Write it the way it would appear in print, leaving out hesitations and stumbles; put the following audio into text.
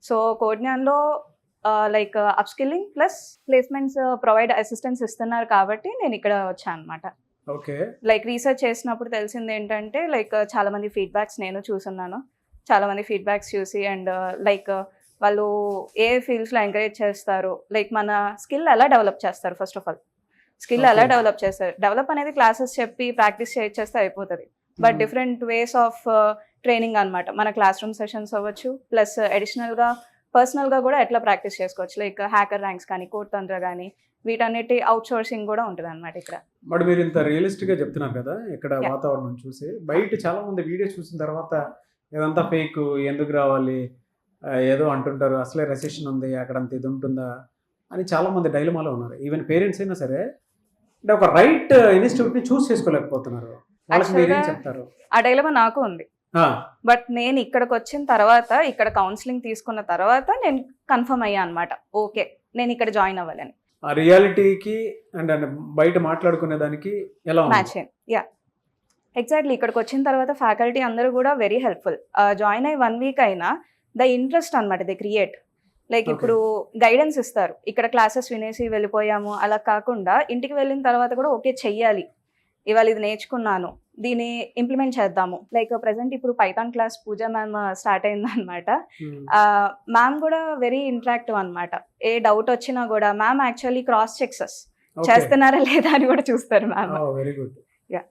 So కోడ్జ్ఞాన్లో like upskilling plus placements provide assistance ఇస్తున్నారు కాబట్టి నేను ఇక్కడ వచ్చాను అనమాట. ఓకే. లైక్ రీసెర్చ్ చేసినప్పుడు తెలిసింది ఏంటంటే లైక్ చాలా మంది ఫీడ్బ్యాక్స్ నేను చూసున్నాను. చాలా మంది ఫీడ్బ్యాక్స్ చూసి అండ్ లైక్ వాళ్ళు ఏ ఫీల్డ్స్లో ఎంకరేజ్ చేస్తారు, లైక్ మన స్కిల్ ఎలా డెవలప్ చేస్తారు. ఫస్ట్ ఆఫ్ ఆల్ స్కిల్ ఎలా Okay. డెవలప్ చేస్తారు. డెవలప్ అనేది క్లాసెస్ చెప్పి ప్రాక్టీస్ చేస్తే అయిపోతుంది. But different ways of training అనమాట. మన క్లాస్ రూమ్ సెషన్స్ అవ్వచ్చు, ప్లస్ అడిషనల్గా పర్సనల్గా కూడా ఎట్లా ప్రాక్టీస్ చేసుకోవచ్చు. లైక్ హ్యాకర్ ర్యాంక్స్ కానీ, కోడ్ తంత్ర కానీ, వీటన్నిటి అవుట్ సోర్సింగ్ కూడా ఉంటుంది అనమాట ఇక్కడ. మరి మీరు ఇంత రియలిస్టిక్ గా చెప్తున్నారు కదా ఇక్కడ Yeah. వాతావరణం చూసి, బయట చాలా మంది వీడియో చూసిన తర్వాత ఇదంతా ఫేక్, ఎందుకు రావాలి, ఏదో అంటుంటారు, అసలే రెసెషన్ ఉంది, అక్కడంత ఇది ఉంటుందా అని చాలా మంది డైలమాలో ఉన్నారు. ఈవెన్ పేరెంట్స్ అయినా సరే అంటే ఒక రైట్ ఇన్స్టిట్యూట్ ని చూస్ చేసుకోలేకపోతున్నారు. వాళ్ళకి మీరు ఏం Actually, చెప్తారు? ఆ డైలమా నాకు ఉంది. ఆ, బట్ నేను ఇక్కడికి వచ్చిన తర్వాత, ఇక్కడ కౌన్సిలింగ్ తీసుకున్న తర్వాత నేను కన్ఫర్మ్ అయ్యా అనమాట. ఓకే, నేను ఇక్కడ జాయిన్ అవ్వాలని. ఆ రియాలిటీకి అండ్ బయట మాట్లాడుకునే దానికి ఎలా ఉంది? మ్యాచ్ అయింది. Yeah, exactly. ఇక్కడికి వచ్చిన తర్వాత ఫ్యాకల్టీ అందరూ కూడా వెరీ హెల్ప్ఫుల్. జాయిన్ అయ్యి 1 వీక్ అయినా ద ఇంట్రెస్ట్ అనమాట ది క్రియేట్. Like Okay. ఇప్పుడు గైడెన్స్ ఇస్తారు. ఇక్కడ క్లాసెస్ వినేసి వెళ్ళిపోయాము అలా కాకుండా ఇంటికి వెళ్ళిన తర్వాత కూడా ఓకే చెయ్యాలి, ఇవాళ ఇది నేర్చుకున్నాను, దీన్ని ఇంప్లిమెంట్ చేద్దాము. లైక్ ప్రెసెంట్ ఇప్పుడు పైథాన్ క్లాస్ పూజ మ్యామ్ స్టార్ట్ అయింది అనమాట. Hmm. మ్యామ్ కూడా వెరీ ఇంటరాక్టివ్ అనమాట. ఏ డౌట్ వచ్చినా కూడా మ్యామ్ యాక్చువల్లీ క్రాస్ చెక్సెస్ Okay. చేస్తున్నారా లేదా అని కూడా చూస్తారు మ్యామ్. Very good. Yeah.